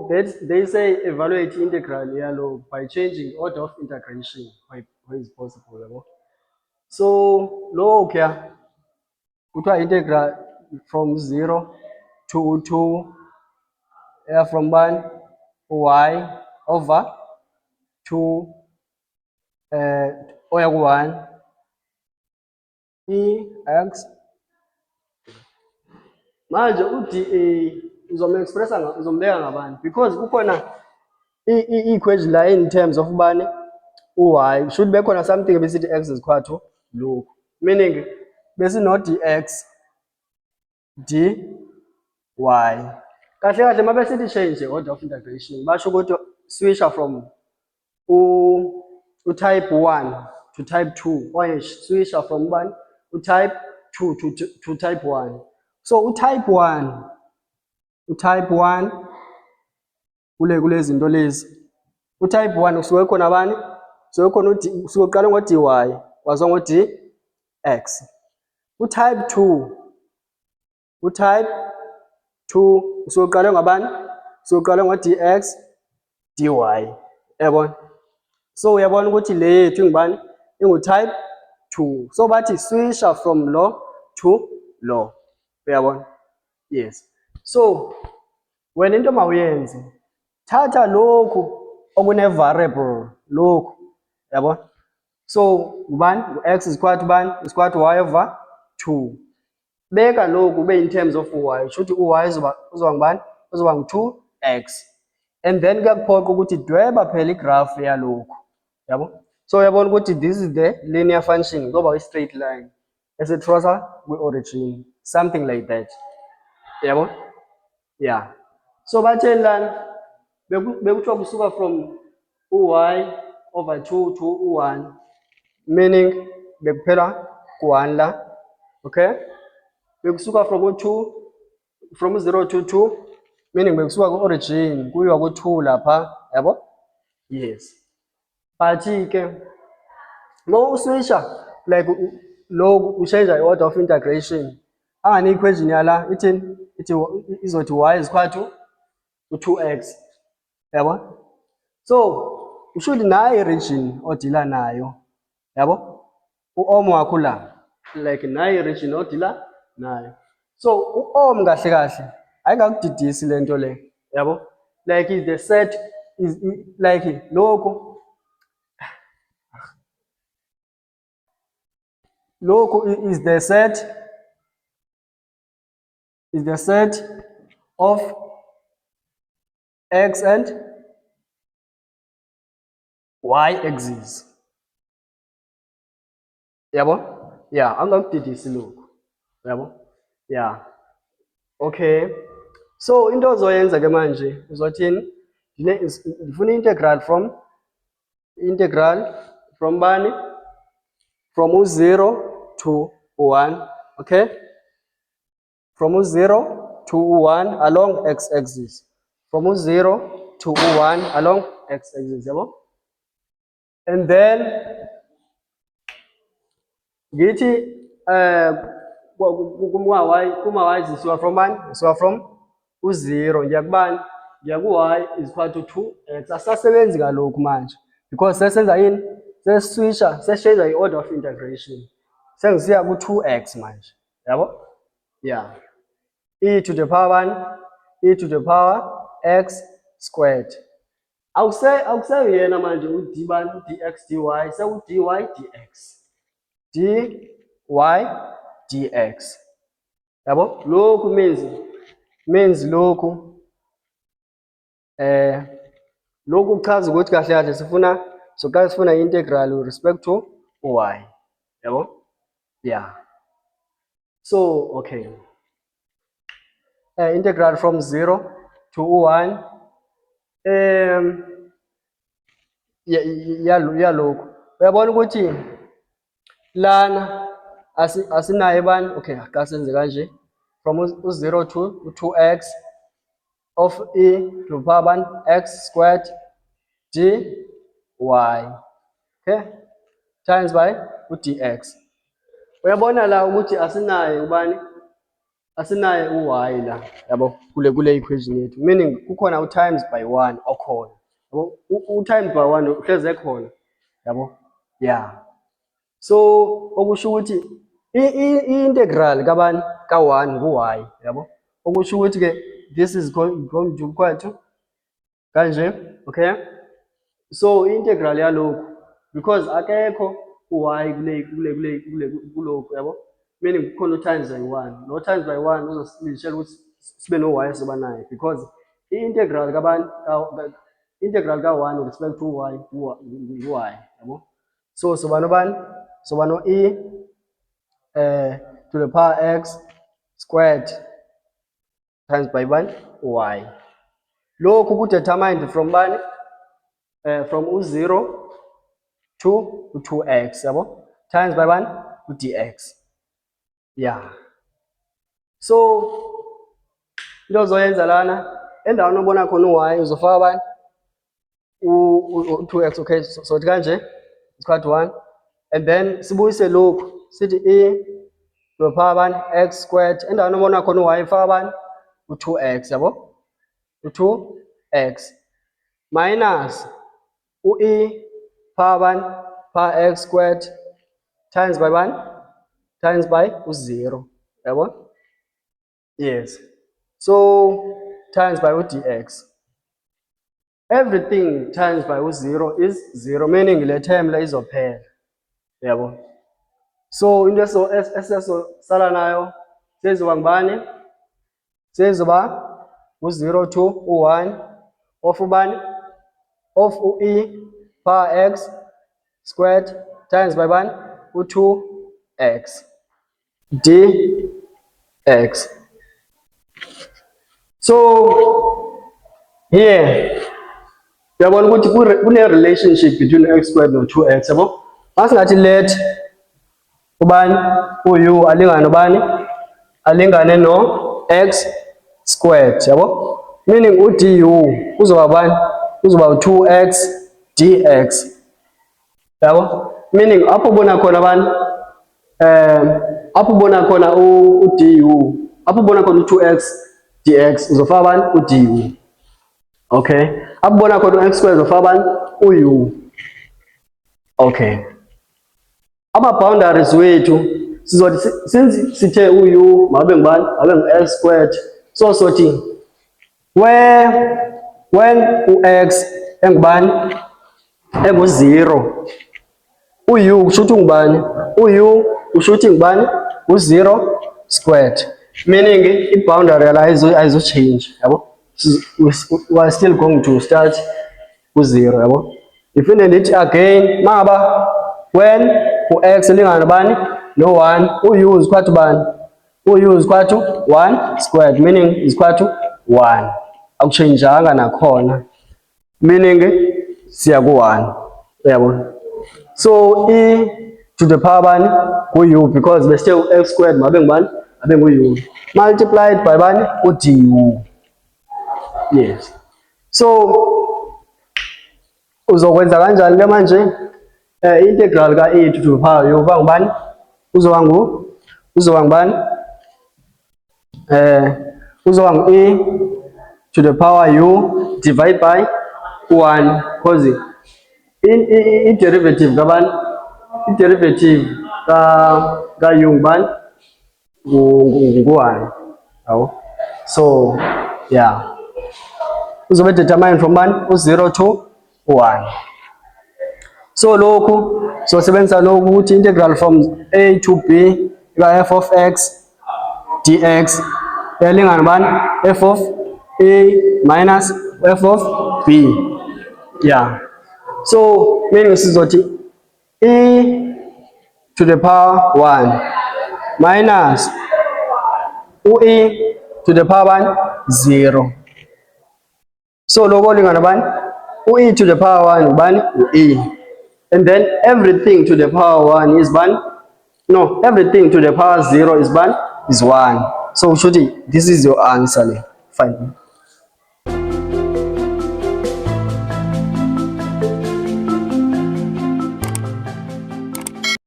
they say evaluate integral yalo by changing order of integration where is possible yabo. So lo kya kuthiwa integral from 0 to 2 from 1 y over 2 oya ku-1 x manje u-dA uzombeka ngabani because kukhona i-equation la in terms of ubani u-y should bekhona something besithi x is equal to lokhu, meaning besino-dx dy kahle kahle uma besithi change the order of integration basho ukuthi switcha from type 1 to type 2 or switcha from type 2 to type 1. So type 1 kule zinto lezi type 1 kusuke khona bani so khona usuke uqala ngo-dy waziwa ngo-dx. Type 2 usuke uqale ngabani usuke uqale ngo-dx dy yabona. So uyabona ukuthi le yethu ngibani ingu-type 2, so bathi switcha from low to low, uyabona. Yes, so wena into mawuyenze thatha lokhu okune-variable lokhu yabona. So ubani x is equal to bani is equal to y over 2, beka lokhu ube in terms of y shuthi u-y uzoba ngubani uzoba ngu-2x, and then kuyakuphoqa ukuthi dweba phela igraph yalokhu yabo. So uyabona ukuthi this is the linear function ngoba i-straight line esetrosa kwi-origin, something like that yabo. Yeah, so batheni lana bekuthiwa kusuka from u-y over 2 to u-1, meaning bekuphela ku-1 la, okay. Bekusuka from u-2 from 0 to 2, meaning bekusuka ku-origin kuyiwa ku-2 lapha yabo. Yes, but-ke uma uswitcha like loku ushenja i-order of integration angane-equation yala ithini izothi y is equal to u-2x yabo. So you should nayo i-region odila nayo yabo, u-ohm wakho la like nayo i-region odila nayo. So u-ohm kahle kahle ayingakudidisi le nto le yabo, like is the set is like lokhu is the set of x and y axis yabo. Yeah, angakudidisi lokhu yabo. Yeah, okay. So into ozoyenza ke manje uzothini ndifuna integral from bani from u-0 to u-1, okay, from u-0 to u-1 along x-axis, from u-0 to u-1 along x-axis yabo. And then ngithi kuma-y zisuka from bani zisuka from u-0 ngiya kubani ngiya ku-y is equal to 2x. Asasebenzi kalokhu manje because sesenza yini sesiswitcha sesishenja i-order of integration sengisiya ku-2x manje yabo. Yeah, e to the power bani e to the power x squared. Awuseyena manje u-d bani dx dy seku-dy dx dy dx yabo. Lokhu means lokhu lokhu kuchaza ukuthi kahle kahle sifuna integral with respect to y yabo. Yeah, so okay, integral from 0 to u1 yalokhu uyabona ukuthi lana asinayo bani. Okay, akasenze kanje from u-0 to u-2x of e to the power bani x squared dy, okay, times by u-dx. Uyabona la ukuthi asinayo ubani asinaye u-y la yabo kule equation yethu, meaning kukhona u-times by 1 okhona yabo, u-times by 1 uhleze ekhona yabo. Yeah, so okusho ukuthi i-integral kabani ka-1 ngu-y yabo, okusho ukuthi ke this is going to equal to kanje. Okay, so i-integral yalokhu because akekho u-y kulokhu yabo, meaning kukhona u-times by 1, no times by 1 uzosishela ukuthi sibe no-y esizoba nayo because i-integral kabani integral ka-1 with respect to y ngu-y yabo. So soba nobani, soba no e to the power x squared times by 1 y. Lokhu ku-determined from bani from u0 to u2x yabo times by 1 u-dx. Yeah, so into ozoyenza lana endaweni obona khona u-y uzofaka bani u2x. Okay, so kanje equal to 1 and then sibuyise lokhu sithi e to the power bani x squared, endaweni obona khona u-y ifaka bani u2x yabo, u2x minus u-e power bani power x squared times by 1 times by u0 yabo. Yes, so times by u-dx, everything times by u0 is 0, meaning le term la izophela yabo. So into esesosala nayo sezoba ngubani, sezoba u0 to u1 of ubani of u-e power x squared times by 1 u2x dx. So here uyabona ukuthi kune relationship between x squared no 2x yabo. Masingathi let ubani u alingane nobani, alingane no x squared yabo, meaning u-du uzoba bani, uzoba u2x dx yabo, meaning apho ubona khona bani apho ubona khona u-du, apho ubona khona u2x dx uzofaka bani u-du. Okay, apho ubona khona u-x squared uzofaka bani u-u. Okay, ama-boundaries wethu sizothi since sithe u-u mabe ngubani, mabe ngu-x squared, so sothi when u-x engubani engu-0 u-u kusho ukuthi ngubani, u-u kusho ukuthi ngubani u-0 squared, meaning i-boundary yala ayizochange yabo, we are still going to start ku-0 yabo. Iphinde ndithi again maba when u-x elingana nobani no-1 u-u is equal to bani, u-u is equal to 1 squared, meaning is equal to 1, akuchangeanga nakhona, meaning siya ku-1 uyabona. So e to the power bani ku-u because bese u-x squared mabe ngubani, abe ngu-u multiplied by bani u-du. Yes, so uzokwenza kanjani ke manje integral ka-e to the power u uba ngubani, uzoba ngubani uzoba ngu-e to the power u divide by 1 because i-derivative kabani, i-derivative ka-u ngubani ngu-1 yabo. So yeah, uzobe determined from bani u0 to 1. So lokhu sosebenzisa lokhu ukuthi integral from a to b ika f of x dx elingana bani f of a minus f of b. Yeah, so meaning sizothi e to the power 1 minus u-e to the power bani 0. So lokho olingana bani u-e to the power 1 bani u-e, and then everything to the power 1 is bani, no, everything to the power 0 is bani is 1. So should this is your answer. Fine.